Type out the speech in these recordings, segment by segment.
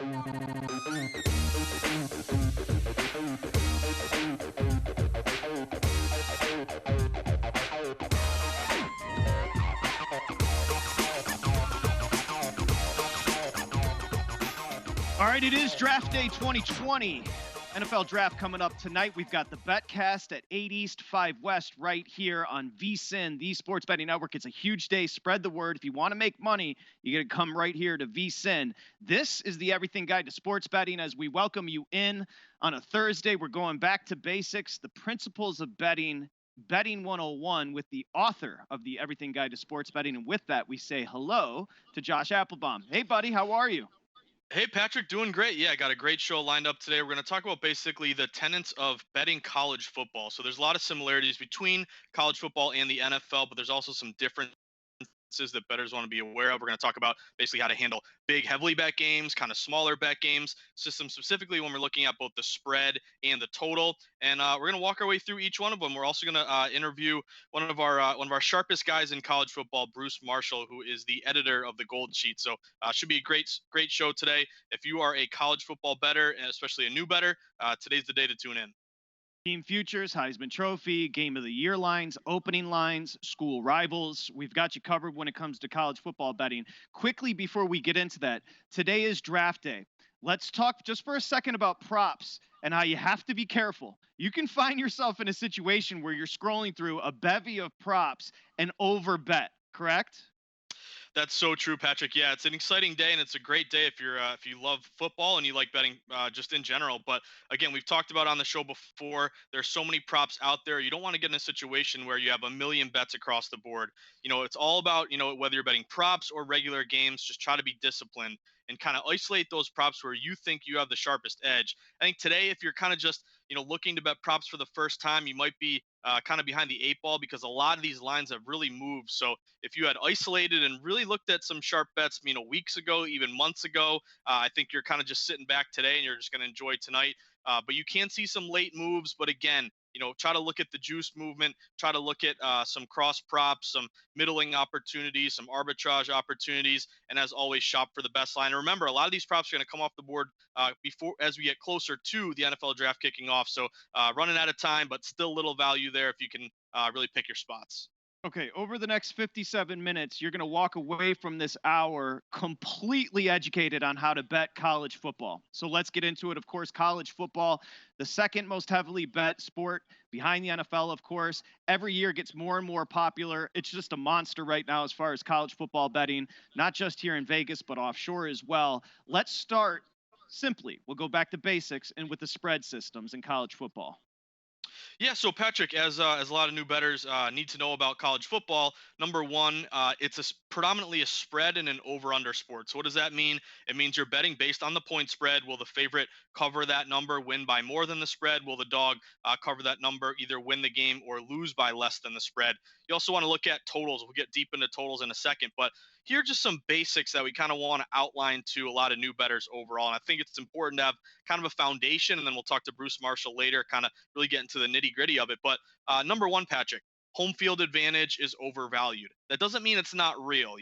All right, it is Draft Day 2020. NFL Draft coming up tonight. We've got the BetCast at 8 East, 5 West right here on VSiN, the Sports Betting Network. It's a huge day. Spread the word. If you want to make money, you got to come right here to VSiN. This is the Everything Guide to Sports Betting as we welcome you in on a Thursday. We're going back to basics, the principles of betting, Betting 101 with the author of the Everything Guide to Sports Betting. And with that, we say hello to Josh Applebaum. Hey, buddy, how are you? Hey, Patrick, doing great. Yeah, I got a great show lined up today. We're going to talk about basically the tenets of betting college football. So there's a lot of similarities between college football and the NFL, but there's also some differences that bettors want to be aware of. We're going to talk about basically how to handle big, heavily bet games, kind of smaller bet games, system specifically when we're looking at both the spread and the total. And we're going to walk our way through each one of them. We're also going to interview one of our sharpest guys in college football, Bruce Marshall, who is the editor of the Golden Sheet. So should be a great show today. If you are a college football bettor, and especially a new bettor, today's the day to tune in. Team futures, Heisman Trophy, Game of the Year lines, opening lines, school rivals. We've got you covered when it comes to college football betting. Quickly, before we get into that, today is draft day. Let's talk just for a second about props and how you have to be careful. You can find yourself in a situation where you're scrolling through a bevy of props and overbet, correct? That's so true, Patrick. Yeah, it's an exciting day, and it's a great day if you love football and you like betting just in general. But again, we've talked about on the show before. There's so many props out there. You don't want to get in a situation where you have a million bets across the board. It's all about whether you're betting props or regular games. Just try to be disciplined and kind of isolate those props where you think you have the sharpest edge. I think today, if you're kind of just looking to bet props for the first time, you might be kind of behind the eight ball because a lot of these lines have really moved. So if you had isolated and really looked at some sharp bets, weeks ago, even months ago, I think you're kind of just sitting back today and you're just going to enjoy tonight. But you can see some late moves. But again, try to look at the juice movement, try to look at some cross props, some middling opportunities, some arbitrage opportunities, and as always, shop for the best line. And remember, a lot of these props are going to come off the board before as we get closer to the NFL draft kicking off. So running out of time, but still little value there if you can really pick your spots. Okay, over the next 57 minutes, you're going to walk away from this hour completely educated on how to bet college football. So let's get into it. Of course, college football, the second most heavily bet sport behind the NFL, of course. Every year gets more and more popular. It's just a monster right now as far as college football betting, not just here in Vegas, but offshore as well. Let's start simply. We'll go back to basics and with the spread systems in college football. Yeah, so Patrick, as a lot of new bettors need to know about college football, number one, it's predominantly a spread and an over-under sport. So what does that mean? It means you're betting based on the point spread. Will the favorite cover that number, win by more than the spread? Will the dog cover that number, either win the game or lose by less than the spread? You also want to look at totals. We'll get deep into totals in a second, but here are just some basics that we kind of want to outline to a lot of new bettors overall. And I think it's important to have kind of a foundation, and then we'll talk to Bruce Marshall later, kind of really get into the nitty gritty of it. But number one, Patrick, home field advantage is overvalued. That doesn't mean it's not real.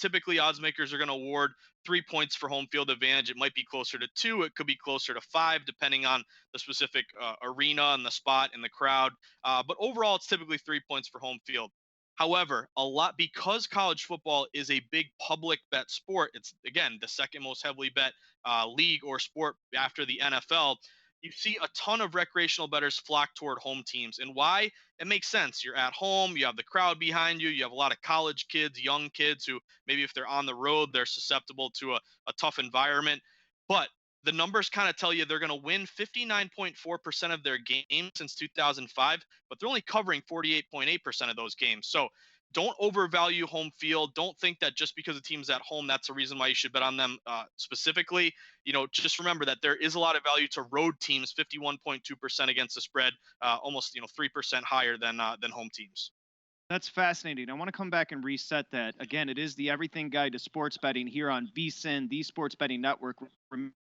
Typically odds makers are going to award 3 points for home field advantage. It might be closer to 2. It could be closer to 5, depending on the specific arena and the spot and the crowd. But overall, it's typically 3 points for home field. However, because college football is a big public bet sport, it's again the second most heavily bet league or sport after the NFL. You see a ton of recreational bettors flock toward home teams. And why? It makes sense. You're at home, you have the crowd behind you, you have a lot of college kids, young kids who maybe if they're on the road, they're susceptible to a tough environment. But the numbers kind of tell you they're going to win 59.4% of their games since 2005, but they're only covering 48.8% of those games. So don't overvalue home field. Don't think that just because the team's at home, that's a reason why you should bet on them specifically. Just remember that there is a lot of value to road teams, 51.2% against the spread, almost 3% higher than home teams. That's fascinating. I want to come back and reset that. Again, it is the Everything Guide to Sports Betting here on VSiN, the Sports Betting Network.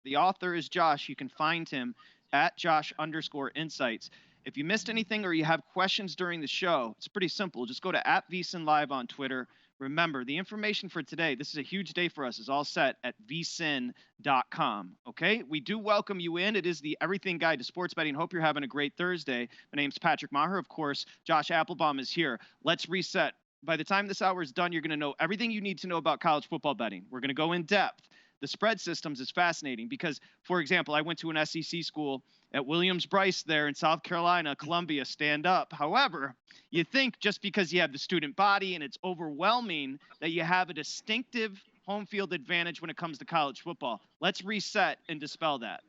The author is Josh. You can find him at Josh_insights. If you missed anything or you have questions during the show, it's pretty simple. Just go to @VSiN Live on Twitter. Remember, the information for today, this is a huge day for us, is all set at vsin.com. Okay? We do welcome you in. It is the Everything Guide to Sports Betting. Hope you're having a great Thursday. My name's Patrick Maher. Of course, Josh Applebaum is here. Let's reset. By the time this hour is done, you're going to know everything you need to know about college football betting. We're going to go in depth. The spread systems is fascinating because, for example, I went to an SEC school at Williams-Brice there in South Carolina, Columbia, stand up. However, you think just because you have the student body and it's overwhelming that you have a distinctive home field advantage when it comes to college football. Let's reset and dispel that.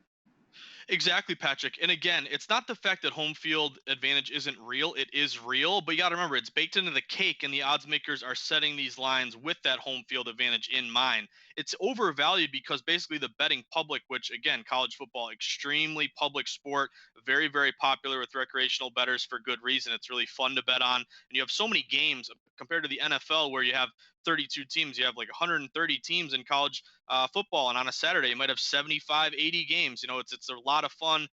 Exactly, Patrick. And again, it's not the fact that home field advantage isn't real. It is real, but you got to remember it's baked into the cake, and the odds makers are setting these lines with that home field advantage in mind. It's overvalued because basically the betting public, which again, college football, extremely public sport, very, very popular with recreational bettors for good reason. It's really fun to bet on. And you have so many games compared to the NFL where you have 32 teams. You have like 130 teams in college football, and on a Saturday you might have 75, 80 games. It's a lot of fun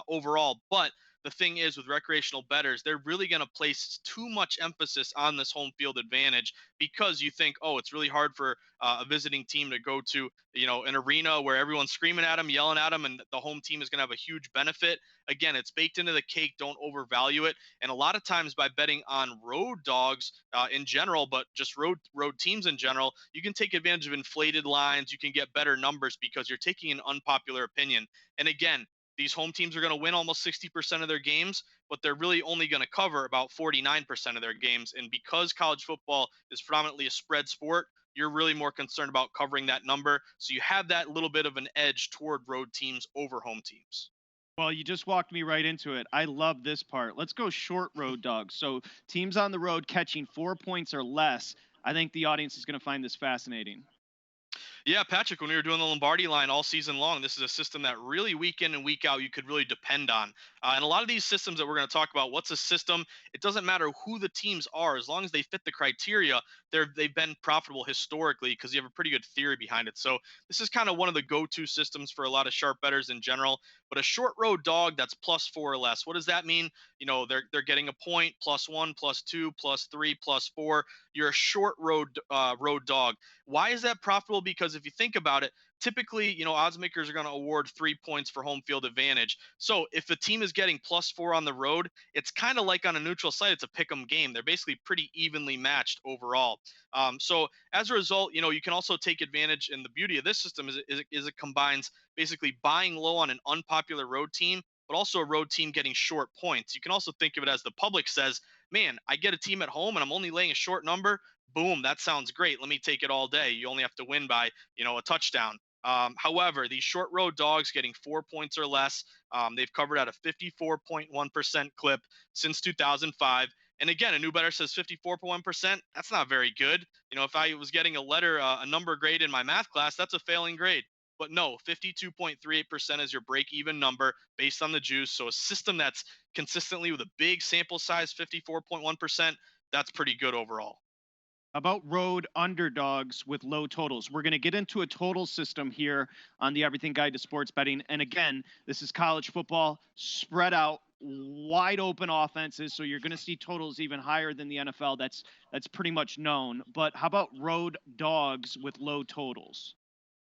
overall. But the thing is, with recreational bettors, they're really going to place too much emphasis on this home field advantage because you think, oh, it's really hard for a visiting team to go to, an arena where everyone's screaming at them, yelling at them, and the home team is going to have a huge benefit. Again, it's baked into the cake. Don't overvalue it. And a lot of times, by betting on road dogs in general, but just road teams in general, you can take advantage of inflated lines. You can get better numbers because you're taking an unpopular opinion. And again, these home teams are going to win almost 60% of their games, but they're really only going to cover about 49% of their games. And because college football is predominantly a spread sport, you're really more concerned about covering that number. So you have that little bit of an edge toward road teams over home teams. Well, you just walked me right into it. I love this part. Let's go short road dogs. So teams on the road catching 4 points or less. I think the audience is going to find this fascinating. Yeah, Patrick, when we were doing the Lombardi line all season long, this is a system that really week in and week out you could really depend on. And a lot of these systems that we're going to talk about, what's a system? It doesn't matter who the teams are, as long as they fit the criteria, they've been profitable historically because you have a pretty good theory behind it. So this is kind of one of the go-to systems for a lot of sharp bettors in general. But a short road dog that's +4 or less, what does that mean? They're getting a point, +1, +2, +3, +4. You're a short road dog. Why is that profitable? Because if you think about it, typically, odds makers are going to award 3 points for home field advantage. So if a team is getting +4 on the road, it's kind of like on a neutral site, it's a pick 'em game. They're basically pretty evenly matched overall. So as a result, you can also take advantage. And the beauty of this system is it combines basically buying low on an unpopular road team, but also a road team getting short points. You can also think of it as the public says, man, I get a team at home and I'm only laying a short number. Boom, that sounds great. Let me take it all day. You only have to win by, a touchdown. However, these short road dogs getting 4 points or less, they've covered at a 54.1% clip since 2005. And again, a new better says 54.1%. That's not very good. If I was getting a number grade in my math class, that's a failing grade. But no, 52.38% is your break even number based on the juice. So a system that's consistently with a big sample size, 54.1%, that's pretty good overall. About road underdogs with low totals. We're going to get into a total system here on the Everything Guide to Sports Betting. And again, this is college football spread out, wide open offenses. So you're going to see totals even higher than the NFL. That's pretty much known. But how about road dogs with low totals?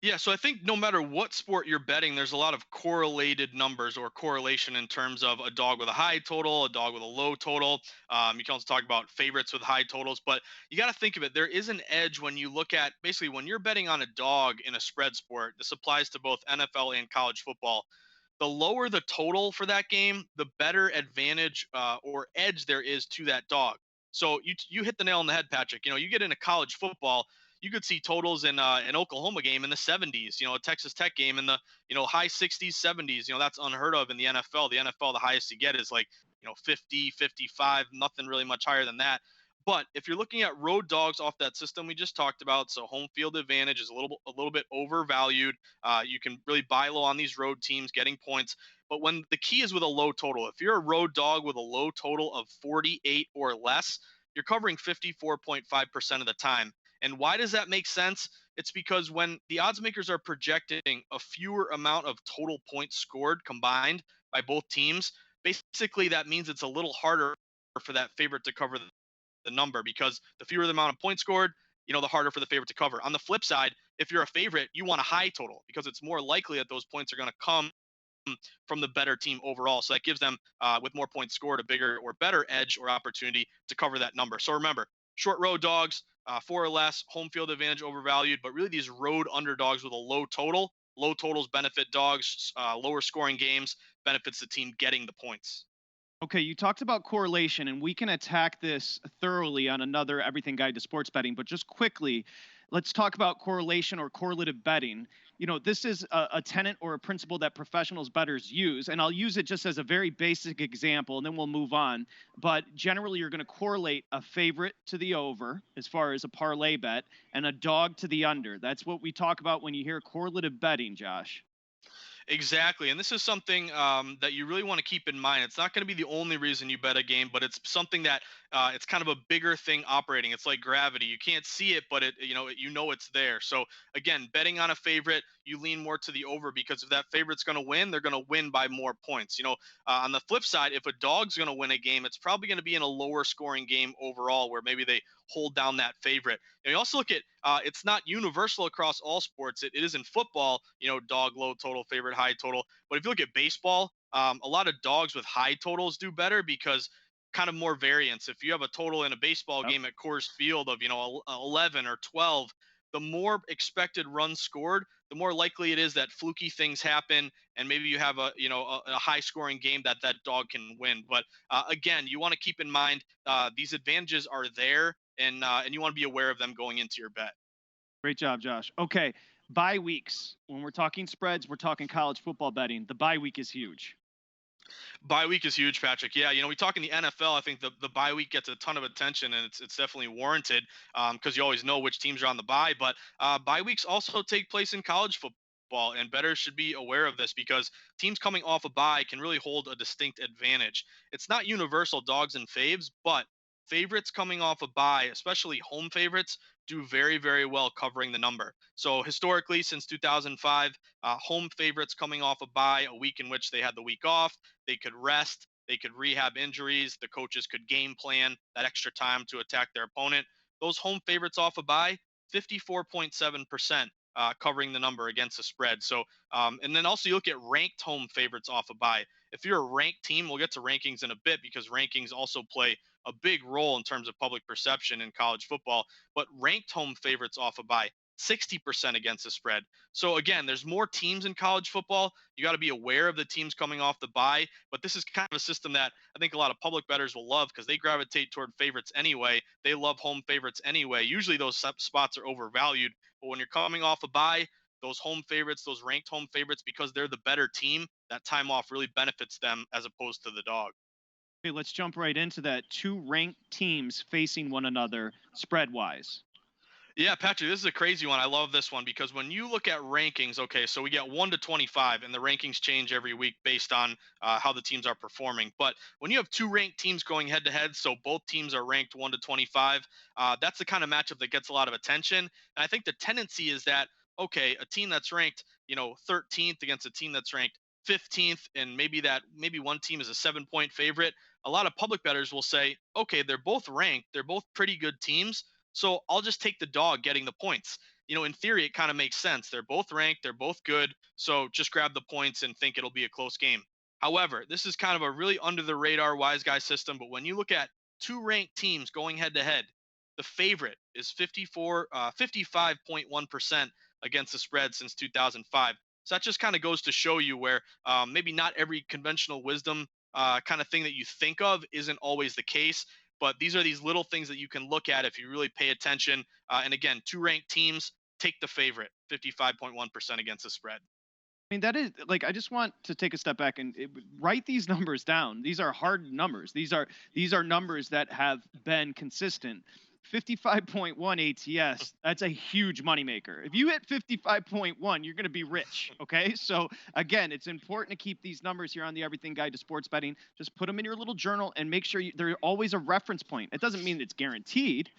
Yeah, so I think no matter what sport you're betting, there's a lot of correlated numbers or correlation in terms of a dog with a high total, a dog with a low total. You can also talk about favorites with high totals, but you got to think of it. There is an edge when you look at basically when you're betting on a dog in a spread sport. This applies to both NFL and college football. The lower the total for that game, the better advantage or edge there is to that dog. So you hit the nail on the head, Patrick. You get into college football, you could see totals in an Oklahoma game in the 70s, a Texas Tech game in the high 60s, 70s. That's unheard of in the NFL. The NFL, the highest you get is like 50, 55, nothing really much higher than that. But if you're looking at road dogs off that system we just talked about, so home field advantage is a little bit overvalued. You can really buy low on these road teams getting points. But when the key is with a low total, if you're a road dog with a low total of 48 or less, you're covering 54.5% of the time. And why does that make sense? It's because when the odds makers are projecting a fewer amount of total points scored combined by both teams, basically that means it's a little harder for that favorite to cover the number because the fewer the amount of points scored, the harder for the favorite to cover. On the flip side, if you're a favorite, you want a high total because it's more likely that those points are going to come from the better team overall. So that gives them, with more points scored, a bigger or better edge or opportunity to cover that number. So remember, short road dogs, 4 or less, home field advantage overvalued, but really these road underdogs with a low total. Low totals benefit dogs, lower scoring games benefits the team getting the points. Okay, you talked about correlation, and we can attack this thoroughly on another Everything Guide to Sports Betting. But just quickly, let's talk about correlation or correlative betting. This is a tenet or a principle that professionals bettors use, and I'll use it just as a very basic example, and then we'll move on. But generally, you're going to correlate a favorite to the over as far as a parlay bet, and a dog to the under. That's what we talk about when you hear correlative betting, Josh. Exactly. And this is something that you really want to keep in mind. It's not going to be the only reason you bet a game, but it's something that it's kind of a bigger thing operating. It's like gravity. You can't see it, but it's there. So again, betting on a favorite, you lean more to the over because if that favorite's going to win, they're going to win by more points. On the flip side, if a dog's going to win a game, it's probably going to be in a lower scoring game overall where maybe they hold down that favorite. You also look at it's not universal across all sports. It is in football, dog low total, favorite high total. But if you look at baseball, a lot of dogs with high totals do better because kind of more variance. If you have a total in a baseball Yep. game at Coors Field of 11 or 12, the more expected runs scored, the more likely it is that fluky things happen, and maybe you have a high scoring game that dog can win. But again, you want to keep in mind these advantages are there, and you want to be aware of them going into your bet. Great job, Josh. Okay, bye weeks. When we're talking spreads, we're talking college football betting. The bye week is huge. Bye week is huge, Patrick. Yeah, we talk in the NFL. I think the bye week gets a ton of attention, and it's definitely warranted because you always know which teams are on the bye. But bye weeks also take place in college football, and bettors should be aware of this because teams coming off a bye can really hold a distinct advantage. It's not universal dogs and faves, but favorites coming off a bye, especially home favorites, do very, very well covering the number. So historically, since 2005, home favorites coming off a bye, a week in which they had the week off, they could rest, they could rehab injuries, the coaches could game plan that extra time to attack their opponent. Those home favorites off a bye, 54.7%. Covering the number against the spread. So, and then also you look at ranked home favorites off a bye. If you're a ranked team, we'll get to rankings in a bit because rankings also play a big role in terms of public perception in college football. But ranked home favorites off a bye, 60% against the spread. So again, there's more teams in college football. You got to be aware of the teams coming off the bye, but this is kind of a system that I think a lot of public bettors will love because they gravitate toward favorites anyway. They love home favorites anyway. Usually those spots are overvalued, but when you're coming off a bye, those home favorites, those ranked home favorites, because they're the better team, that time off really benefits them as opposed to the dog. Okay, let's jump right into that. Two ranked teams facing one another spread wise. Yeah, Patrick, this is a crazy one. I love this one because when you look at rankings, okay, so we get 1 to 25, and the rankings change every week based on how the teams are performing. But when you have two ranked teams going head to head, so both teams are ranked 1 to 25, that's the kind of matchup that gets a lot of attention. And I think the tendency is that, okay, a team that's ranked, 13th against a team that's ranked 15th, and maybe one team is a 7 point favorite. A lot of public bettors will say, okay, they're both ranked, they're both pretty good teams, so I'll just take the dog getting the points. In theory, it kind of makes sense. They're both ranked, they're both good. So just grab the points and think it'll be a close game. However, this is kind of a really under the radar wise guy system. But when you look at two ranked teams going head to head, the favorite is 55.1% against the spread since 2005. So that just kind of goes to show you where maybe not every conventional wisdom kind of thing that you think of isn't always the case. But these are these little things that you can look at if you really pay attention. And again, two ranked teams take the favorite, 55.1% against the spread. I mean, that is like, I just want to take a step back and write these numbers down. These are hard numbers. These are numbers that have been consistent. 55.1 ATS, that's a huge moneymaker. If you hit 55.1, you're going to be rich. Okay. So, again, it's important to keep these numbers here on the Everything Guide to Sports Betting. Just put them in your little journal and make sure they're always a reference point. It doesn't mean it's guaranteed,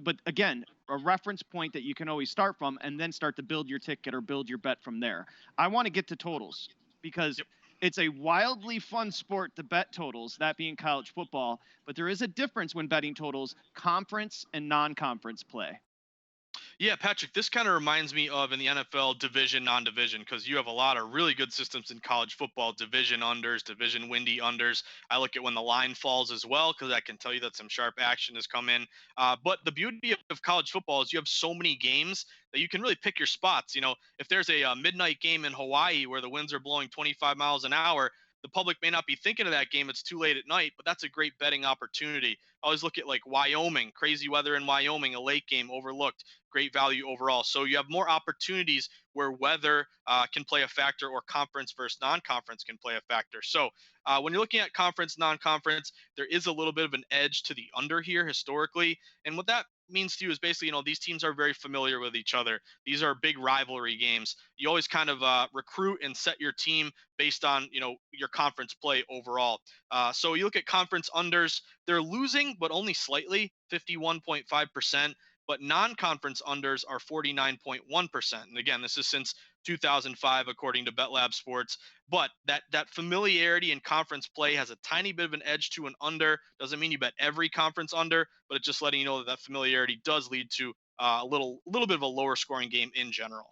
but again, a reference point that you can always start from and then start to build your ticket or build your bet from there. I want to get to totals because Yep. it's a wildly fun sport to bet totals, that being college football, but there is a difference when betting totals conference and non conference play. Yeah, Patrick, this kind of reminds me of in the NFL division, non division, because you have a lot of really good systems in college football division unders, division windy unders. I look at when the line falls as well, because I can tell you that some sharp action has come in. But the beauty of college football is you have so many games that you can really pick your spots. If there's a midnight game in Hawaii where the winds are blowing 25 miles an hour, the public may not be thinking of that game. It's too late at night, but that's a great betting opportunity. I always look at like Wyoming, crazy weather in Wyoming, a late game overlooked, great value overall. So you have more opportunities where weather can play a factor, or conference versus non-conference can play a factor. So when you're looking at conference, non-conference, there is a little bit of an edge to the under here historically. And what that means to you is basically, these teams are very familiar with each other. These are big rivalry games. You always kind of recruit and set your team based on, your conference play overall. So you look at conference unders, they're losing, but only slightly, 51.5%. But non-conference unders are 49.1%. And again, this is since 2005, according to BetLab Sports. But that familiarity in conference play has a tiny bit of an edge to an under. Doesn't mean you bet every conference under, but it's just letting you know that familiarity does lead to a little bit of a lower scoring game in general.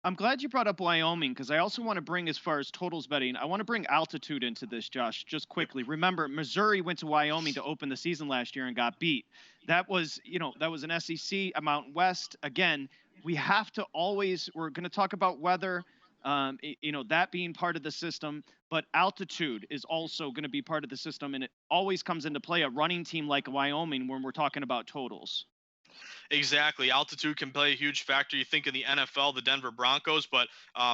I'm glad you brought up Wyoming because I also want to bring, as far as totals betting, I want to bring altitude into this, Josh, just Yep. quickly. Remember, Missouri went to Wyoming to open the season last year and got beat. That was an SEC, a Mountain West. Again, we have to always, we're going to talk about weather, that being part of the system, but altitude is also going to be part of the system. And it always comes into play a running team like Wyoming when we're talking about totals. Exactly. Altitude can play a huge factor. You think of the NFL, the Denver Broncos, but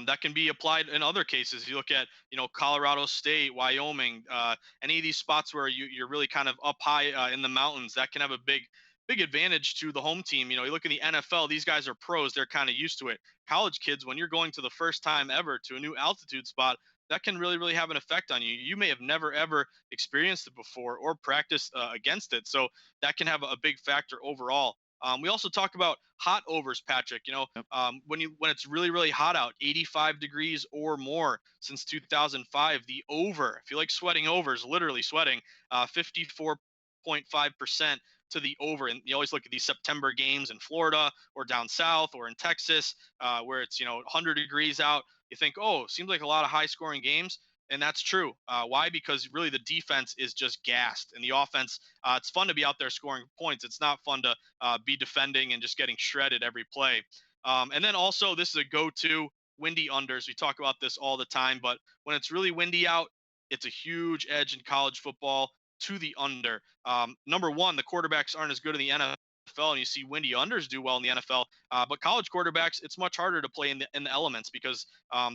that can be applied in other cases. You look at, Colorado State, Wyoming, any of these spots where you're really kind of up high in the mountains, that can have a big advantage to the home team. You look at the NFL, these guys are pros. They're kind of used to it. College kids, when you're going to the first time ever to a new altitude spot, that can really, really have an effect on you. You may have never, ever experienced it before or practiced against it. So that can have a big factor overall. We also talk about hot overs, Patrick. Yep. When it's really really hot out, 85 degrees or more since 2005, the over, if you like sweating overs, literally sweating, 54.5% to the over. And you always look at these September games in Florida or down south or in Texas, where it's 100 degrees out. You think, oh, seems like a lot of high scoring games. And that's true. Why? Because really the defense is just gassed, and the offense. It's fun to be out there scoring points. It's not fun to be defending and just getting shredded every play. And then also, this is a go-to windy unders. We talk about this all the time, but when it's really windy out, it's a huge edge in college football to the under. Number one, the quarterbacks aren't as good in the NFL, and you see windy unders do well in the NFL. But college quarterbacks, it's much harder to play in the elements because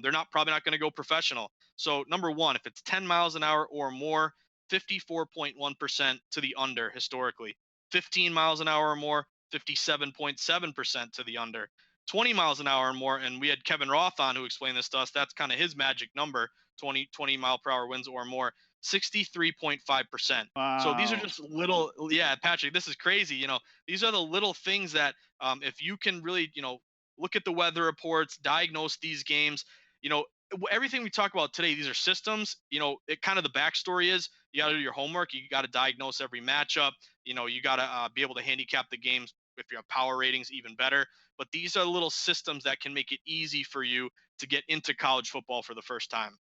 they're not probably not going to go professional. So number one, if it's 10 miles an hour or more, 54.1% to the under historically. 15 miles an hour or more, 57.7% to the under. 20 miles an hour or more, and we had Kevin Roth on who explained this to us. That's kind of his magic number, 20 mile per hour winds or more, 63.5%. So these are Wow. just little, yeah, Patrick, this is crazy. These are the little things that if you can really, look at the weather reports, diagnose these games, you know, everything we talk about today, these are systems. It kind of the backstory is you got to do your homework. You got to diagnose every matchup. You got to be able to handicap the games. If you have power ratings, even better. But these are little systems that can make it easy for you to get into college football for the first time.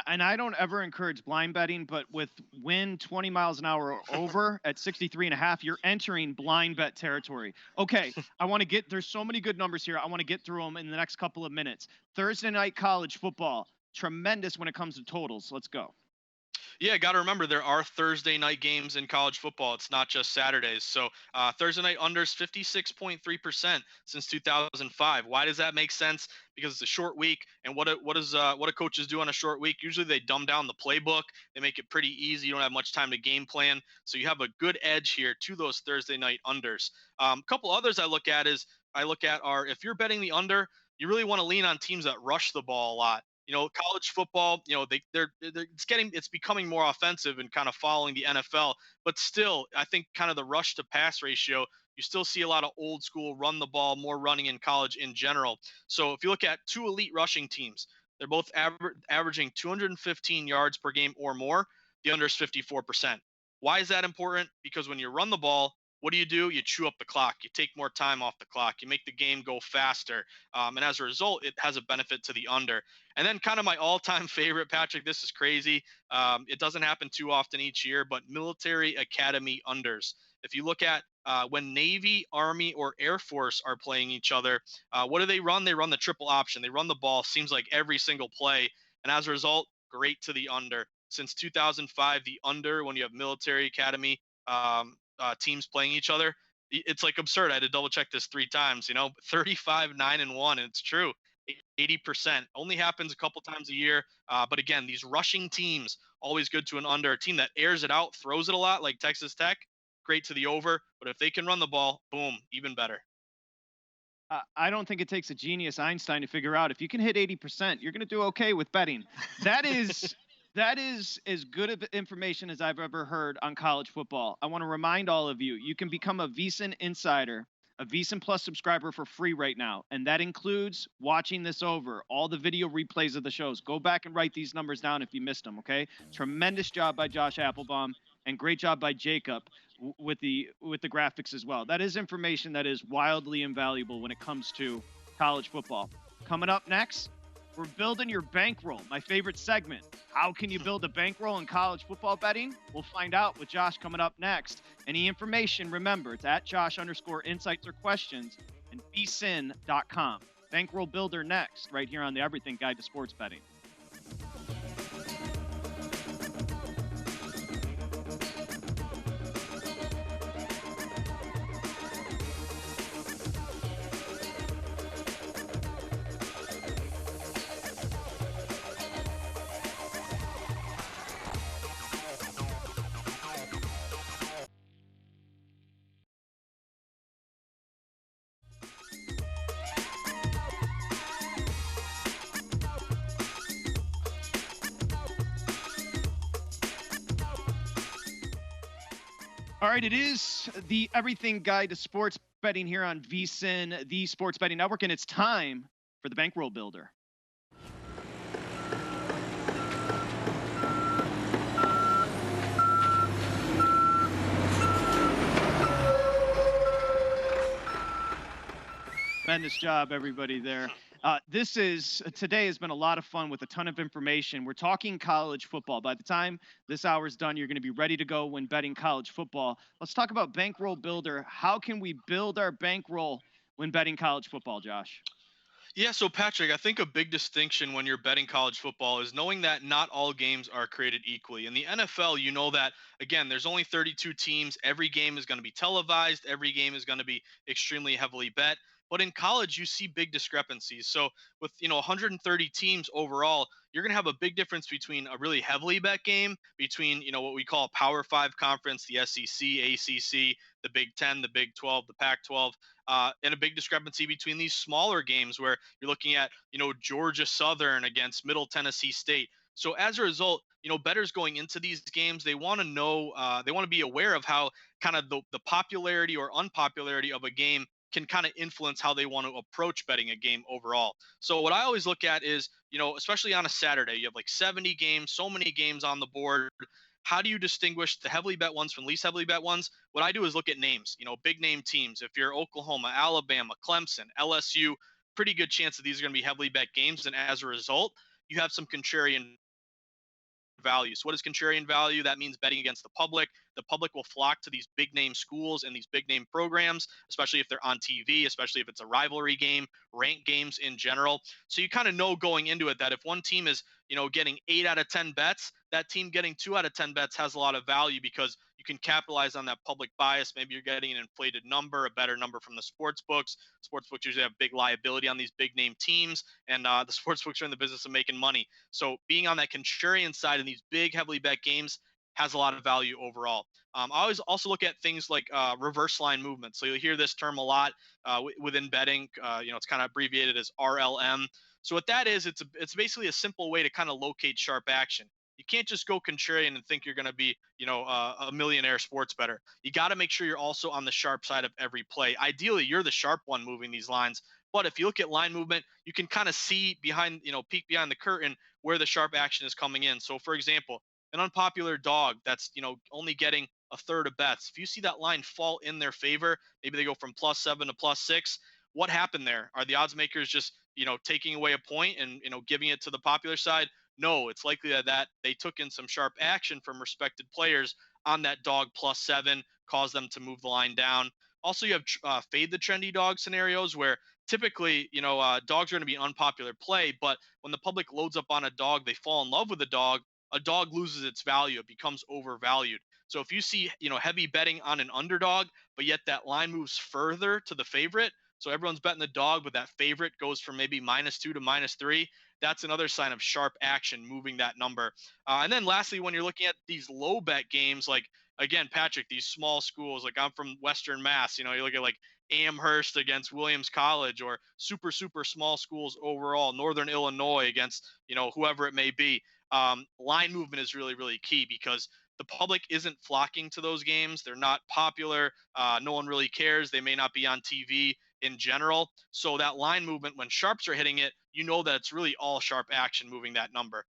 And I don't ever encourage blind betting, but with wind 20 miles an hour or over at 63 and a half, you're entering blind bet territory. Okay, there's so many good numbers here. I want to get through them in the next couple of minutes. Thursday night college football, tremendous when it comes to totals. Let's go. Yeah, got to remember there are Thursday night games in college football. It's not just Saturdays. So Thursday night unders 56.3% since 2005. Why does that make sense? Because it's a short week, and what do coaches do on a short week? Usually they dumb down the playbook. They make it pretty easy. You don't have much time to game plan, so you have a good edge here to those Thursday night unders. A couple others I look at are if you're betting the under, you really want to lean on teams that rush the ball a lot. College football, it's becoming more offensive and kind of following the NFL, but still, I think kind of the rush to pass ratio, you still see a lot of old school run the ball, more running in college in general. So if you look at two elite rushing teams, they're both averaging 215 yards per game or more. The under is 54%. Why is that important? Because when you run the ball, What do? You chew up the clock. You take more time off the clock. You make the game go faster. And as a result, it has a benefit to the under. And then, kind of my all time favorite, Patrick, this is crazy. It doesn't happen too often each year, but military academy unders. If you look at when Navy, Army, or Air Force are playing each other, what do they run? They run the triple option. They run the ball, seems like every single play. And as a result, great to the under. Since 2005, the under, when you have military academy teams playing each other, it's like absurd. I had to double check this 3 times, 35, 9-1. And it's true. 80% only happens a couple times a year. But again, these rushing teams, always good to an under. A team that airs it out, throws it a lot, like Texas Tech, great to the over. But if they can run the ball, boom, even better. I don't think it takes a genius Einstein to figure out if you can hit 80%, you're going to do okay with betting. That is that is as good of information as I've ever heard on college football. I want to remind all of you, you can become a VSiN insider, a VSiN Plus subscriber for free right now, and that includes watching this over, all the video replays of the shows. Go back and write these numbers down if you missed them, okay? Tremendous job by Josh Applebaum and great job by Jacob with the graphics as well. That is information that is wildly invaluable when it comes to college football. Coming up next, we're building your bankroll, my favorite segment. How can you build a bankroll in college football betting? We'll find out with Josh coming up next. Any information, remember, it's at Josh_insights or questions and vsin.com. Bankroll builder next, right here on the Everything Guide to Sports Betting. All right, it is the Everything Guide to Sports Betting here on VSiN, the Sports Betting Network, and it's time for the Bankroll Builder. Tremendous job, everybody there. Today has been a lot of fun with a ton of information. We're talking college football. By the time this hour is done, you're going to be ready to go when betting college football. Let's talk about Bankroll Builder. How can we build our bankroll when betting college football, Josh? Yeah, so Patrick, I think a big distinction when you're betting college football is knowing that not all games are created equally. In the NFL, you know that, again, there's only 32 teams. Every game is going to be televised, every game is going to be extremely heavily bet. But in college, you see big discrepancies. So with 130 teams overall, you're going to have a big difference between a really heavily bet game between what we call a Power Five conference, the SEC, ACC, the Big Ten, the Big 12, the Pac-12, and a big discrepancy between these smaller games where you're looking at Georgia Southern against Middle Tennessee State. So as a result, bettors going into these games, they want to know, they want to be aware of how kind of the popularity or unpopularity of a game can kind of influence how they want to approach betting a game overall. So what I always look at is, especially on a Saturday, you have like 70 games, so many games on the board. How do you distinguish the heavily bet ones from least heavily bet ones? What I do is look at names, big name teams. If you're Oklahoma, Alabama, Clemson, LSU, pretty good chance that these are going to be heavily bet games. And as a result, you have some contrarian value. So what is contrarian value? That means betting against the public. The public will flock to these big name schools and these big name programs, especially if they're on TV, especially if it's a rivalry game, ranked games in general. So you kind of know going into it that if one team is, getting 8 out of 10 bets, that team getting 2 out of 10 bets has a lot of value because you can capitalize on that public bias. Maybe you're getting an inflated number, a better number from the sports books. Sports books usually have big liability on these big name teams, and the sports books are in the business of making money. So being on that contrarian side in these big heavily bet games has a lot of value overall. I always also look at things like reverse line movement. So you'll hear this term a lot within betting. It's kind of abbreviated as RLM. So what that is, it's basically a simple way to kind of locate sharp action. You can't just go contrarian and think you're going to be, a millionaire sports bettor. You got to make sure you're also on the sharp side of every play. Ideally, you're the sharp one moving these lines. But if you look at line movement, you can kind of see peek behind the curtain where the sharp action is coming in. So for example, an unpopular dog that's, only getting a third of bets. If you see that line fall in their favor, maybe they go from +7 to +6. What happened there? Are the odds makers just, taking away a point and, giving it to the popular side? No, it's likely that they took in some sharp action from respected players on that dog +7, caused them to move the line down. Also, you have fade the trendy dog scenarios where typically, dogs are going to be unpopular play, but when the public loads up on a dog, they fall in love with a dog loses its value. It becomes overvalued. So if you see, heavy betting on an underdog, but yet that line moves further to the favorite, so everyone's betting the dog, but that favorite goes from maybe -2 to -3. That's another sign of sharp action moving that number. And then lastly, when you're looking at these low bet games, like again, Patrick, these small schools, like I'm from Western Mass, you look at like Amherst against Williams College, or super, super small schools overall, Northern Illinois against, whoever it may be. Line movement is really, really key because the public isn't flocking to those games. They're not popular. No one really cares. They may not be on TV in general. So that line movement, when sharps are hitting it, you know that it's really all sharp action moving that number.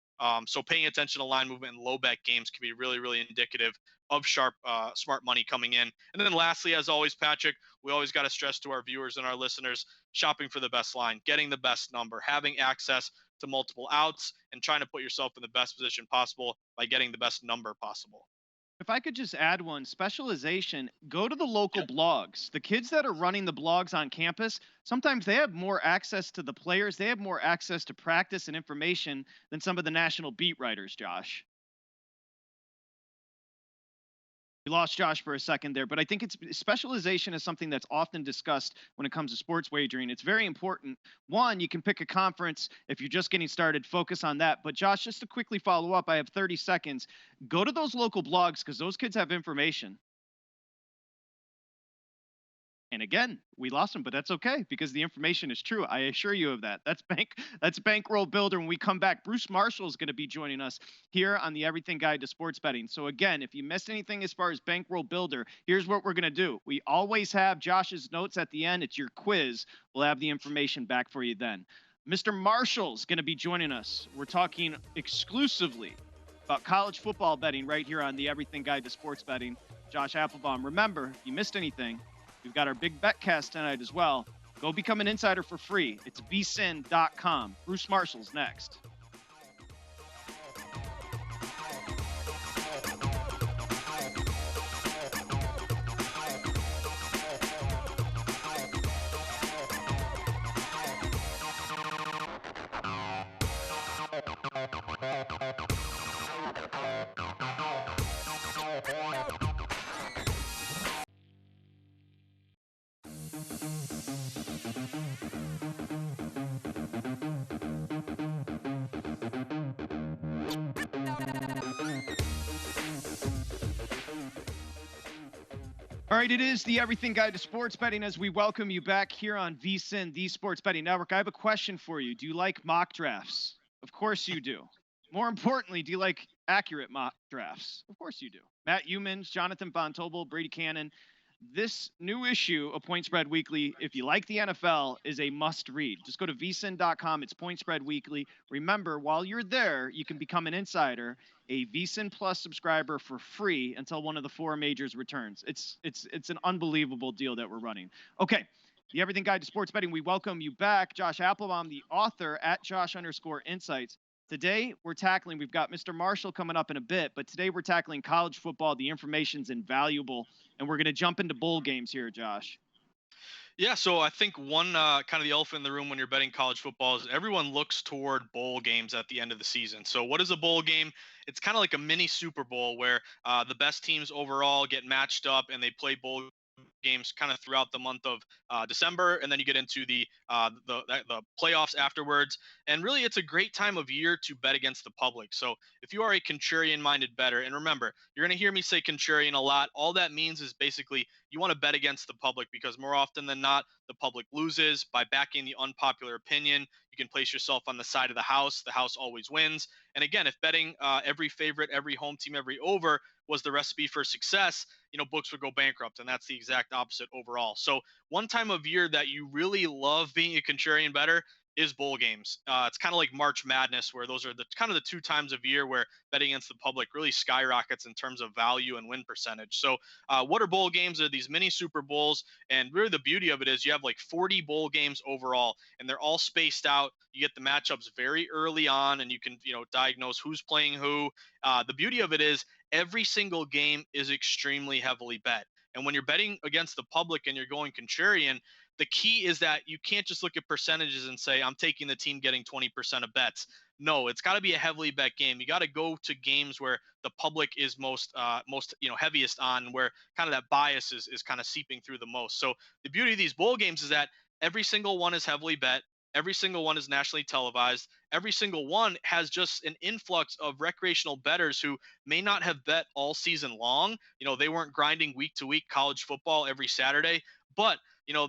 So paying attention to line movement in low bet games can be really, really indicative of sharp, smart money coming in. And then lastly, as always, Patrick, we always got to stress to our viewers and our listeners, shopping for the best line, getting the best number, having access to multiple outs, and trying to put yourself in the best position possible by getting the best number possible. If I could just add one specialization, go to the local Yeah. blogs. The kids that are running the blogs on campus, sometimes they have more access to the players, they have more access to practice and information than some of the national beat writers, Josh. We lost Josh for a second there, but I think it's specialization is something that's often discussed when it comes to sports wagering. It's very important. One, you can pick a conference if you're just getting started, focus on that. But Josh, just to quickly follow up, I have 30 seconds. Go to those local blogs because those kids have information. And again, we lost him, but that's okay because the information is true. I assure you of that. That's Bankroll Builder. When we come back, Bruce Marshall is going to be joining us here on the Everything Guide to Sports Betting. So again, if you missed anything as far as Bankroll Builder, here's what we're going to do. We always have Josh's notes at the end. It's your quiz. We'll have the information back for you then. Mr. Marshall's going to be joining us. We're talking exclusively about college football betting right here on the Everything Guide to Sports Betting. Josh Applebaum. Remember, if you missed anything, we've got our big bet cast tonight as well. Go become an insider for free. It's vsin.com. Bruce Marshall's next. All right, it is the Everything Guide to Sports Betting as we welcome you back here on VSiN, the Sports Betting Network. I have a question for you. Do you like mock drafts? Of course you do. More importantly, do you like accurate mock drafts? Of course you do. Matt Humans, Jonathan Von Tobel, Brady Cannon. This new issue of Point Spread Weekly, if you like the NFL, is a must read. Just go to vsin.com. It's Point Spread Weekly. Remember, while you're there, you can become an insider, a VSiN Plus subscriber for free until one of the four majors returns. It's an unbelievable deal that we're running. Okay, the Everything Guide to Sports Betting. We welcome you back, Josh Applebaum, the author at Josh_Insights. Today, we've got Mr. Marshall coming up in a bit, but today we're tackling college football. The information's invaluable, and we're going to jump into bowl games here, Josh. Yeah, so I think one kind of the elephant in the room when you're betting college football is everyone looks toward bowl games at the end of the season. So what is a bowl game? It's kind of like a mini Super Bowl where the best teams overall get matched up and they play bowl games kind of throughout the month of December, and then you get into the playoffs afterwards. And really, it's a great time of year to bet against the public. So if you are a contrarian-minded bettor, and remember, you're going to hear me say contrarian a lot. All that means is basically you want to bet against the public because more often than not, the public loses. By backing the unpopular opinion, you can place yourself on the side of the house. The house always wins. And again, if betting every favorite, every home team, every over was the recipe for success, books would go bankrupt, and that's the exact opposite overall. So one time of year that you really love being a contrarian bettor is bowl games. It's kind of like March Madness, where those are the kind of the two times of year where betting against the public really skyrockets in terms of value and win percentage. So, what are bowl games? Are these mini Super Bowls, and really the beauty of it is you have like 40 bowl games overall, and they're all spaced out. You get the matchups very early on, and you can diagnose who's playing who. The beauty of it is every single game is extremely heavily bet. And when you're betting against the public and you're going contrarian, the key is that you can't just look at percentages and say, I'm taking the team getting 20% of bets. No, it's got to be a heavily bet game. You got to go to games where the public is most heaviest on, where kind of that bias is kind of seeping through the most. So the beauty of these bowl games is that every single one is heavily bet. Every single one is nationally televised. Every single one has just an influx of recreational bettors who may not have bet all season long. They weren't grinding week to week college football every Saturday, but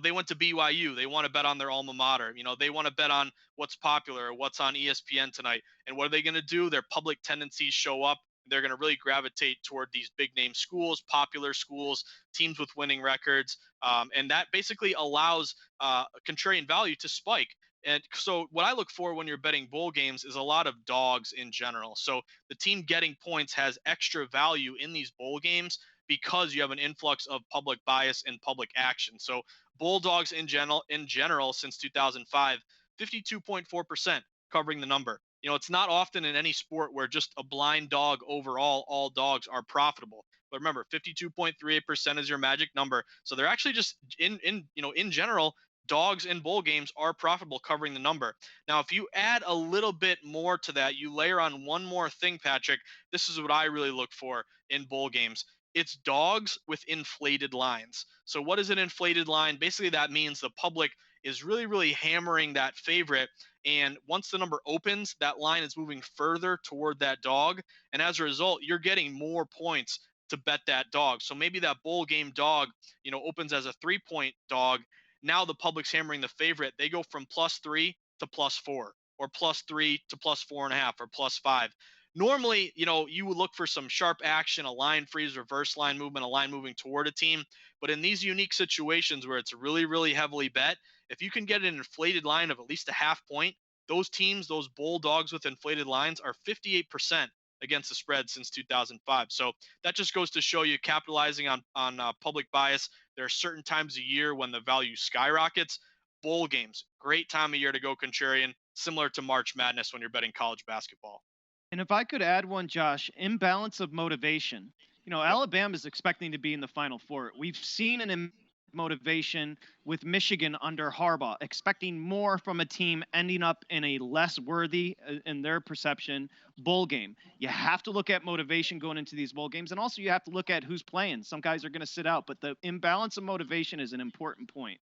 they went to BYU. They want to bet on their alma mater. They want to bet on what's popular or what's on ESPN tonight. And what are they going to do? Their public tendencies show up. They're going to really gravitate toward these big name schools, popular schools, teams with winning records. And that basically allows contrarian value to spike. And so what I look for when you're betting bowl games is a lot of dogs in general. So the team getting points has extra value in these bowl games because you have an influx of public bias and public action. So Bulldogs in general since 2005, 52.4% covering the number. It's not often in any sport where just a blind dog overall, all dogs are profitable. But remember, 52.38% is your magic number. So they're actually just in general, dogs in bowl games are profitable covering the number. Now, if you add a little bit more to that, you layer on one more thing, Patrick. This is what I really look for in bowl games. It's dogs with inflated lines. So, what is an inflated line? Basically, that means the public is really, really hammering that favorite. And once the number opens, that line is moving further toward that dog. And as a result, you're getting more points to bet that dog. So maybe that bowl game dog, opens as a 3-point dog. Now the public's hammering the favorite. They go from +3 to +4, or +3 to +4.5, or +5. Normally, you would look for some sharp action, a line freeze, reverse line movement, a line moving toward a team. But in these unique situations where it's really, really heavily bet, if you can get an inflated line of at least a half point, those teams, those bulldogs with inflated lines, are 58% against the spread since 2005. So that just goes to show you capitalizing on public bias. There are certain times a year when the value skyrockets. Bowl games, great time of year to go contrarian, similar to March Madness when you're betting college basketball. And if I could add one, Josh, imbalance of motivation. Yep. Alabama is expecting to be in the Final Four. We've seen motivation with Michigan under Harbaugh, expecting more from a team ending up in a less worthy, in their perception, bowl game. You have to look at motivation going into these bowl games, and also you have to look at who's playing. Some guys are going to sit out, but the imbalance of motivation is an important point.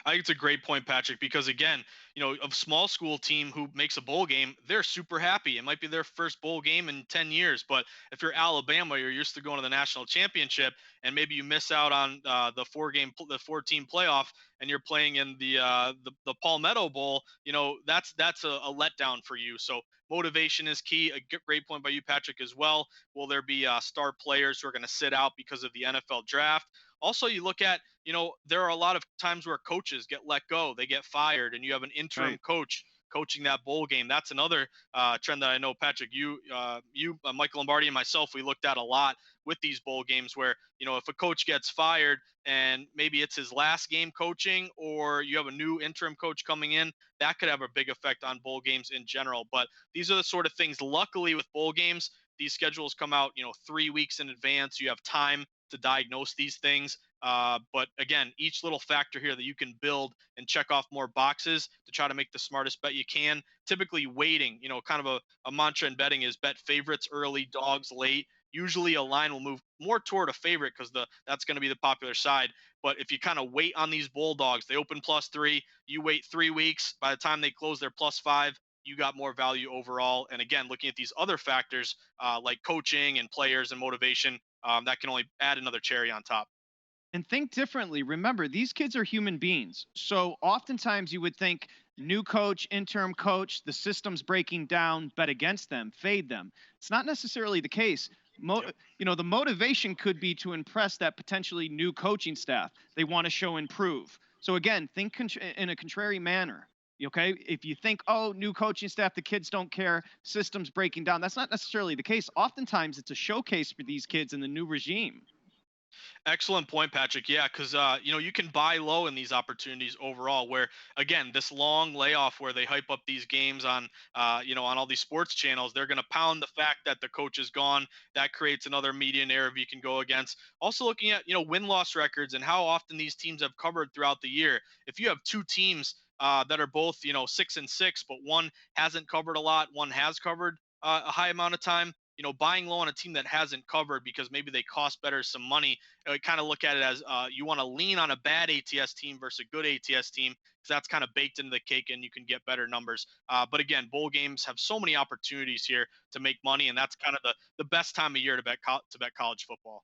I think it's a great point, Patrick, because again, a small school team who makes a bowl game, they're super happy. It might be their first bowl game in 10 years. But if you're Alabama, you're used to going to the national championship, and maybe you miss out on the 4-team playoff, and you're playing in the Palmetto Bowl. That's a letdown for you. So motivation is key. A great point by you, Patrick, as well. Will there be star players who are going to sit out because of the NFL draft? Also, you look at, there are a lot of times where coaches get let go, they get fired, and you have an interim coach coaching that bowl game. That's another trend that I know, Patrick, Michael Lombardi, and myself, we looked at a lot with these bowl games where, if a coach gets fired and maybe it's his last game coaching, or you have a new interim coach coming in, that could have a big effect on bowl games in general. But these are the sort of things, luckily, with bowl games, these schedules come out, 3 weeks in advance. You have time to diagnose these things. But again, each little factor here that you can build and check off more boxes to try to make the smartest bet you can. Typically waiting, kind of a mantra in betting is bet favorites early, dogs late. Usually a line will move more toward a favorite because that's going to be the popular side. But if you kind of wait on these bulldogs, they open +3, you wait 3 weeks. By the time they close, they're +5. You got more value overall. And again, looking at these other factors like coaching and players and motivation, that can only add another cherry on top. And think differently. Remember, these kids are human beings. So oftentimes you would think new coach, interim coach, the system's breaking down, bet against them, fade them. It's not necessarily the case. Yep. The motivation could be to impress that potentially new coaching staff. They want to show improve. So again, think in a contrary manner. Okay. If you think, oh, new coaching staff, the kids don't care, systems breaking down, that's not necessarily the case. Oftentimes, it's a showcase for these kids in the new regime. Excellent point, Patrick. Yeah, because you can buy low in these opportunities overall. Where again, this long layoff where they hype up these games on, on all these sports channels, they're going to pound the fact that the coach is gone. That creates another media narrative you can go against. Also, looking at win loss records and how often these teams have covered throughout the year. If you have two teams that are both 6-6, but one hasn't covered a lot, one has covered a high amount of time. Buying low on a team that hasn't covered because maybe they cost better some money. I kind of look at it as you want to lean on a bad ATS team versus a good ATS team because that's kind of baked into the cake and you can get better numbers. But again, bowl games have so many opportunities here to make money, and that's kind of the best time of year to bet college football.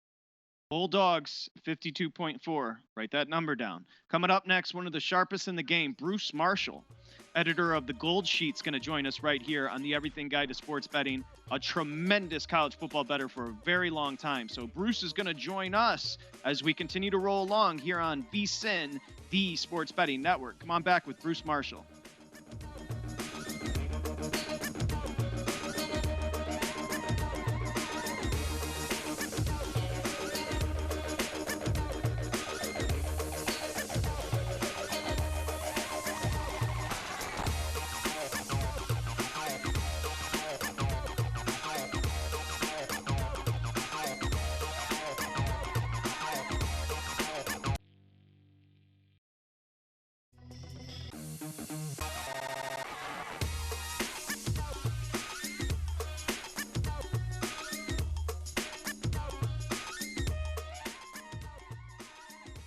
Bulldogs 52.4. Write that number down. Coming up next, one of the sharpest in the game, Bruce Marshall, editor of the Gold Sheet's going to join us right here on the Everything Guide to Sports Betting. A tremendous college football bettor for a very long time. So Bruce is going to join us as we continue to roll along here on VSIN, the Sports Betting Network. Come on back with Bruce Marshall.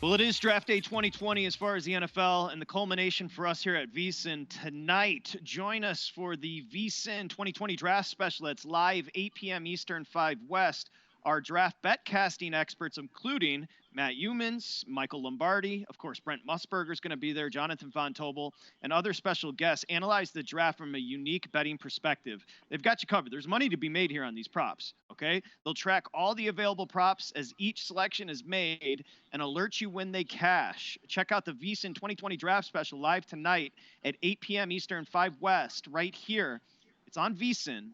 Well, it is draft day 2020 as far as the NFL, and the culmination for us here at VSIN tonight. Join us for the VSIN 2020 draft special. It's live 8 p.m. Eastern, 5 West. Our draft bet casting experts, including Matt Youmans, Michael Lombardi, of course, Brent Musburger is going to be there, Jonathan Von Tobel, and other special guests, analyze the draft from a unique betting perspective. They've got you covered. There's money to be made here on these props, okay? They'll track all the available props as each selection is made and alert you when they cash. Check out the VSIN 2020 draft special live tonight at 8 p.m. Eastern, 5 West, right here. It's on VSIN,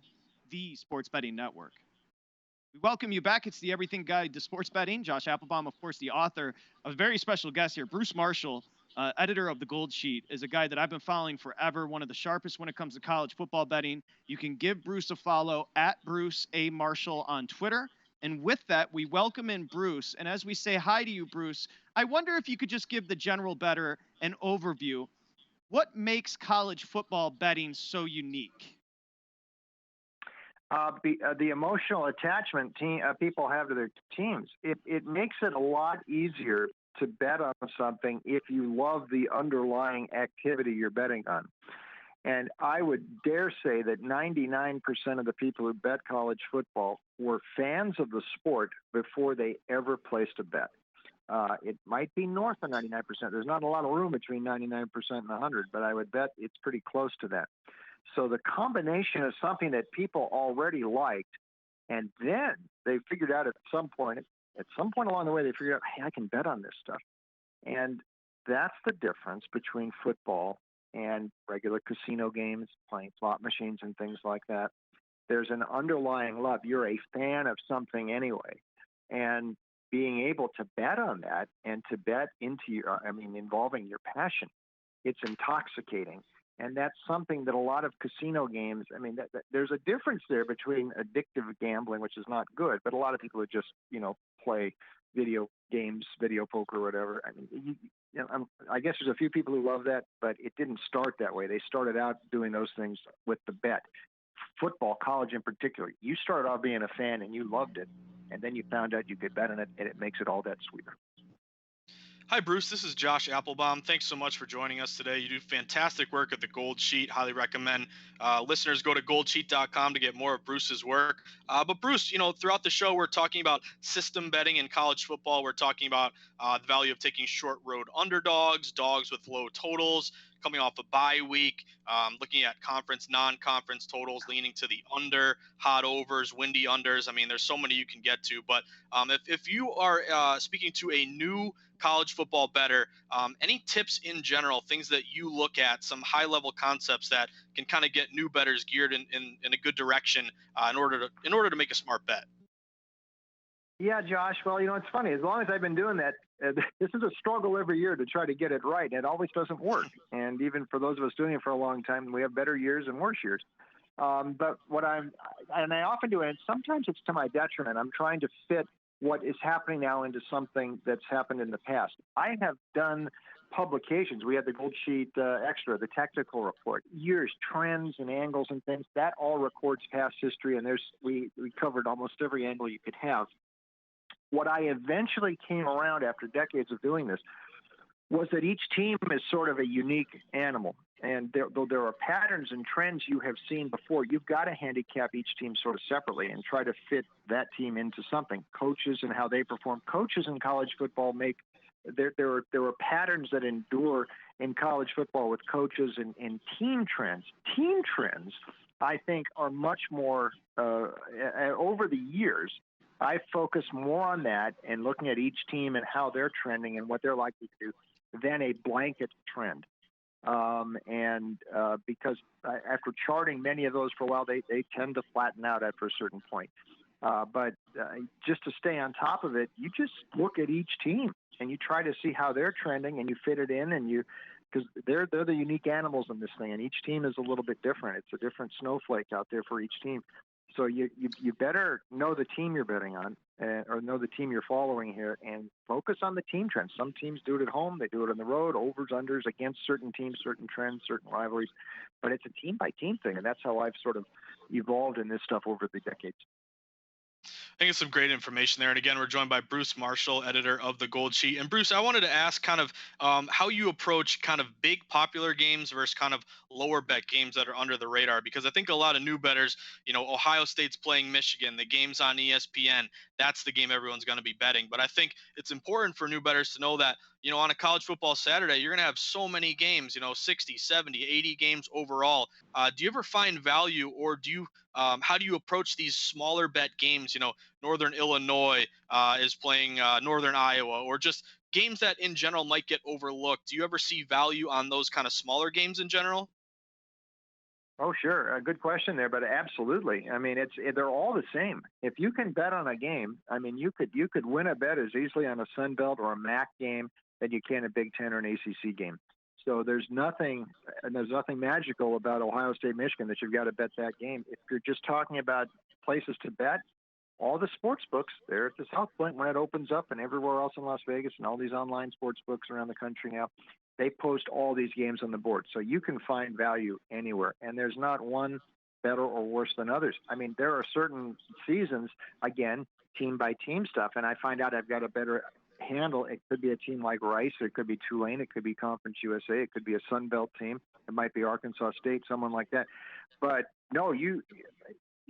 the Sports Betting Network. We welcome you back. It's the Everything Guide to Sports Betting. Josh Applebaum, of course, the author. A very special guest here, Bruce Marshall, editor of the Gold Sheet, is a guy that I've been following forever, one of the sharpest when it comes to college football betting. You can give Bruce a follow at Bruce A. Marshall on Twitter. And with that, we welcome in Bruce. And as we say hi to you, Bruce, I wonder if you could just give the general bettor an overview. What makes college football betting so unique? The emotional attachment people have to their teams. It makes it a lot easier to bet on something if you love the underlying activity you're betting on. And I would dare say that 99% of the people who bet college football were fans of the sport before they ever placed a bet. It might be north of 99%. There's not a lot of room between 99% and 100, but I would bet it's pretty close to that. So the combination of something that people already liked, and then they figured out at some point along the way, they figured out, hey, I can bet on this stuff. And that's the difference between football and regular casino games, playing slot machines and things like that. There's an underlying love. You're a fan of something anyway. And being able to bet on that and to bet into involving your passion, it's intoxicating. And that's something that a lot of casino games, there's a difference there between addictive gambling, which is not good, but a lot of people who just, play video games, video poker, whatever. I guess there's a few people who love that, but it didn't start that way. They started out doing those things with the bet. Football, college in particular, you started off being a fan and you loved it, and then you found out you could bet on it, and it makes it all that sweeter. Hi, Bruce. This is Josh Applebaum. Thanks so much for joining us today. You do fantastic work at the Gold Sheet. Highly recommend listeners go to goldsheet.com to get more of Bruce's work. But Bruce, throughout the show, we're talking about system betting in college football. We're talking about the value of taking short road underdogs, dogs with low totals, coming off a bye week, looking at conference, non-conference totals, leaning to the under, hot overs, windy unders. I mean, there's so many you can get to. But if you are speaking to a new college football bettor, any tips in general, things that you look at, some high-level concepts that can kind of get new bettors geared in a good direction in order to make a smart bet? Yeah, Josh. Well, it's funny. As long as I've been doing that, this is a struggle every year to try to get it right. And it always doesn't work. And even for those of us doing it for a long time, we have better years and worse years. But I often do it, and sometimes it's to my detriment. I'm trying to fit what is happening now into something that's happened in the past. I have done publications. We had the Gold Sheet Extra, the technical report, years, trends and angles and things. That all records past history, and we covered almost every angle you could have. What I eventually came around after decades of doing this was that each team is sort of a unique animal. And though there are patterns and trends you have seen before, you've got to handicap each team sort of separately and try to fit that team into something. Coaches and how they perform. Coaches in college football there are patterns that endure in college football with coaches and team trends. Team trends, I think, are much more over the years. I focus more on that and looking at each team and how they're trending and what they're likely to do than a blanket trend. Because after charting many of those for a while, they tend to flatten out after a certain point. But just to stay on top of it, you just look at each team and you try to see how they're trending and you fit it in because they're the unique animals in this thing, and each team is a little bit different. It's a different snowflake out there for each team. So you better know the team you're betting on or know the team you're following here and focus on the team trends. Some teams do it at home. They do it on the road, overs, unders, against certain teams, certain trends, certain rivalries. But it's a team-by-team thing, and that's how I've sort of evolved in this stuff over the decades. I think it's some great information there. And again, we're joined by Bruce Marshall, editor of the Gold Sheet. And Bruce, I wanted to ask kind of how you approach kind of big popular games versus kind of lower bet games that are under the radar, because I think a lot of new bettors, Ohio State's playing Michigan, the game's on ESPN. That's the game everyone's going to be betting. But I think it's important for new bettors to know that, on a college football Saturday, you're going to have so many games, 60, 70, 80 games overall. Do you ever find value, or how do you approach these smaller bet games? Northern Illinois is playing Northern Iowa, or just games that in general might get overlooked. Do you ever see value on those kind of smaller games in general? Oh, sure. A good question there, but absolutely. I mean, they're all the same. If you can bet on a game, I mean, you could win a bet as easily on a Sun Belt or a MAC game than you can a Big Ten or an ACC game. So there's nothing magical about Ohio State, Michigan that you've got to bet that game. If you're just talking about places to bet, all the sports books, they're at the South Point when it opens up, and everywhere else in Las Vegas and all these online sports books around the country now, they post all these games on the board. So you can find value anywhere, and there's not one better or worse than others. I mean, there are certain seasons, again, team-by-team stuff, and I find out I've got a better handle. It could be a team like Rice, it could be Tulane, it could be Conference USA, it could be a Sun Belt team, it might be Arkansas State, someone like that. But no,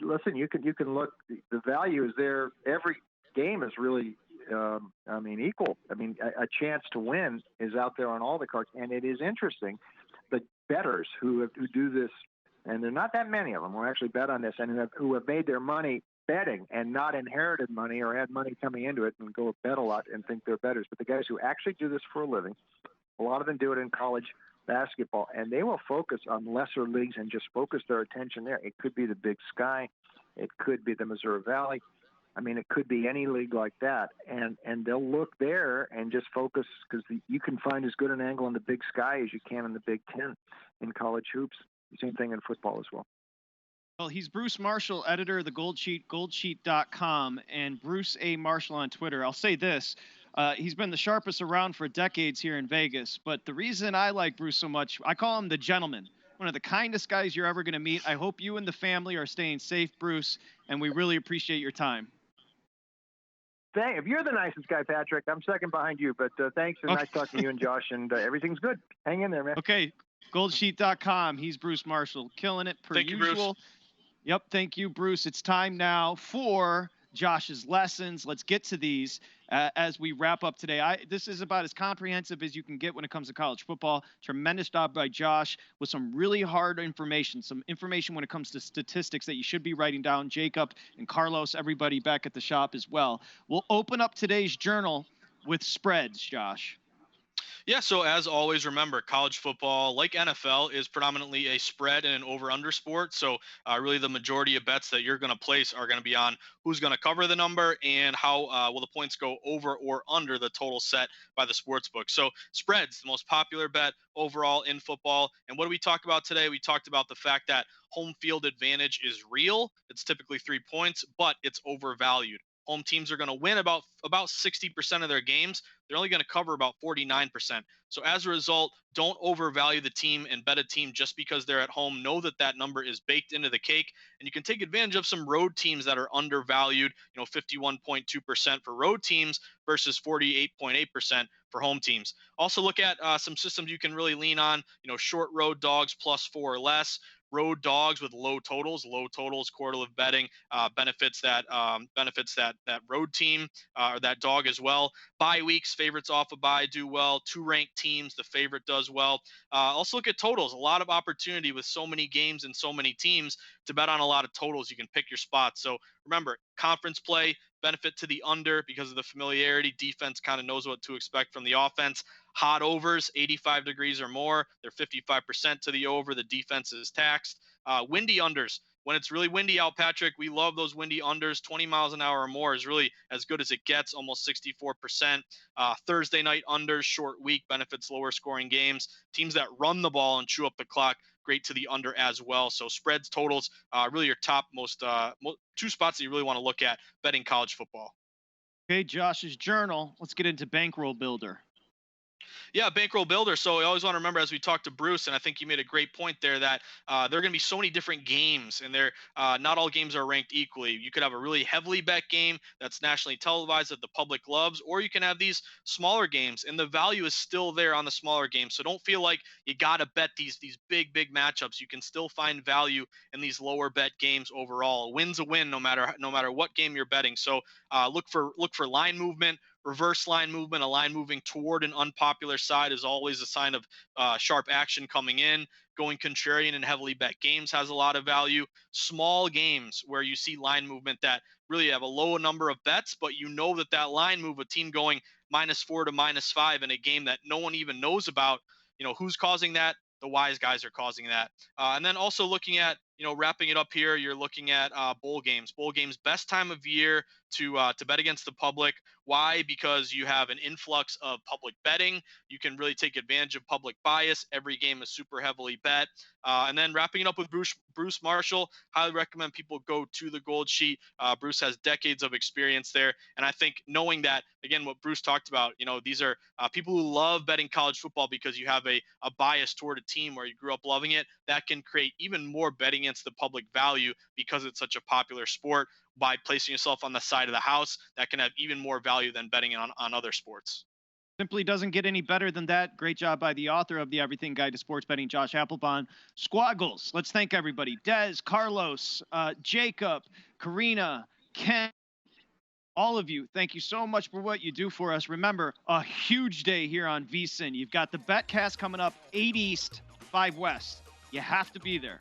listen, you can look. The value is there. Every game is really, equal. I mean, a chance to win is out there on all the cards, and it is interesting. The bettors who do this, and there are not that many of them who actually bet on this, and who have made their money betting and not inherited money or had money coming into it and go bet a lot and think they're bettors. But the guys who actually do this for a living, a lot of them do it in college basketball, and they will focus on lesser leagues and just focus their attention there. It could be the Big Sky. It could be the Missouri Valley. I mean, it could be any league like that. And they'll look there and just focus, because you can find as good an angle in the Big Sky as you can in the Big Ten in college hoops. Same thing in football as well. Well, he's Bruce Marshall, editor of the Gold Sheet, goldsheet.com, and Bruce A. Marshall on Twitter. I'll say this. He's been the sharpest around for decades here in Vegas. But the reason I like Bruce so much, I call him the gentleman, one of the kindest guys you're ever going to meet. I hope you and the family are staying safe, Bruce, and we really appreciate your time. If you're the nicest guy, Patrick, I'm second behind you. But thanks, and nice talking to you and Josh, and everything's good. Hang in there, man. Okay, goldsheet.com. He's Bruce Marshall, killing it per usual. Thank you, Bruce. Yep, thank you, Bruce. It's time now for Josh's lessons. Let's get to these. as we wrap up today. This is about as comprehensive as you can get when it comes to college football. Tremendous job by Josh with some really hard information, some information when it comes to statistics that you should be writing down. Jacob and Carlos, everybody back at the shop as well. We'll open up today's journal with spreads, Josh. Yeah, so as always, remember college football, like NFL, is predominantly a spread and an over/under sport. So really, the majority of bets that you're going to place are going to be on who's going to cover the number and how will the points go over or under the total set by the sports book. So spreads, the most popular bet overall in football. And what do we talk about today? We talked about the fact that home field advantage is real. It's typically 3 points, but it's overvalued. Home teams are going to win about 60% of their games. They're only going to cover about 49%. So as a result, don't overvalue the team and bet a team just because they're at home. Know that that number is baked into the cake, and you can take advantage of some road teams that are undervalued. 51.2% for road teams versus 48.8% for home teams. Also look at some systems you can really lean on. Short road dogs +4 or less. Road dogs with low totals correlative betting benefits that road team or that dog as well. Bye weeks, favorites off a bye do well. 2 ranked teams, the favorite does well. Also look at totals. A lot of opportunity with so many games and so many teams to bet on a lot of totals. You can pick your spots. So remember, conference play, benefit to the under because of the familiarity. Defense kind of knows what to expect from the offense. Hot overs, 85 degrees or more, they're 55% to the over. The defense is taxed. Windy unders. When it's really windy out, Patrick, we love those windy unders. 20 miles an hour or more is really as good as it gets, almost 64%. Thursday night unders, short week, benefits lower scoring games. Teams that run the ball and chew up the clock, great to the under as well. So spreads, totals, really your top most 2 spots that you really want to look at betting college football. Okay, Josh's journal. Let's get into Bankroll Builder. Yeah, Bankroll Builder. So I always want to remember as we talked to Bruce, and I think you made a great point there that there are going to be so many different games, and not all games are ranked equally. You could have a really heavily bet game that's nationally televised that the public loves, or you can have these smaller games, and the value is still there on the smaller games. So don't feel like you got to bet these big matchups. You can still find value in these lower bet games overall. A win's a win no matter what game you're betting. So look for line movement. Reverse line movement, a line moving toward an unpopular side is always a sign of sharp action coming in. Going contrarian in heavily bet games has a lot of value. Small games where you see line movement that really have a low number of bets, but that line move, a team going -4 to -5 in a game that no one even knows about, who's causing that? The wise guys are causing that. And then also looking at, wrapping it up here, you're looking at bowl games. Bowl games, best time of year to bet against the public. Why? Because you have an influx of public betting. You can really take advantage of public bias. Every game is super heavily bet. And then wrapping it up with Bruce Marshall, highly recommend people go to the Gold Sheet. Bruce has decades of experience there. And I think knowing that, again, what Bruce talked about, these are people who love betting college football because you have a bias toward a team where you grew up loving it. That can create even more betting against the public value because it's such a popular sport. By placing yourself on the side of the house, that can have even more value than betting on other sports. Simply doesn't get any better than that. Great job by the author of the Everything Guide to Sports Betting, Josh Appelbaum. Squaggles, let's thank everybody. Dez, Carlos, Jacob, Karina, Ken, all of you, thank you so much for what you do for us. Remember, a huge day here on VSiN. You've got the BetCast coming up, 8 East, 5 West. You have to be there.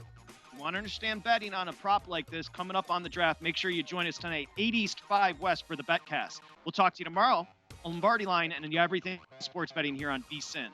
You want to understand betting on a prop like this coming up on the draft, make sure you join us tonight, 8 East, 5 West for the BetCast. We'll talk to you tomorrow on Lombardi Line and Everything Sports Betting here on VSiN.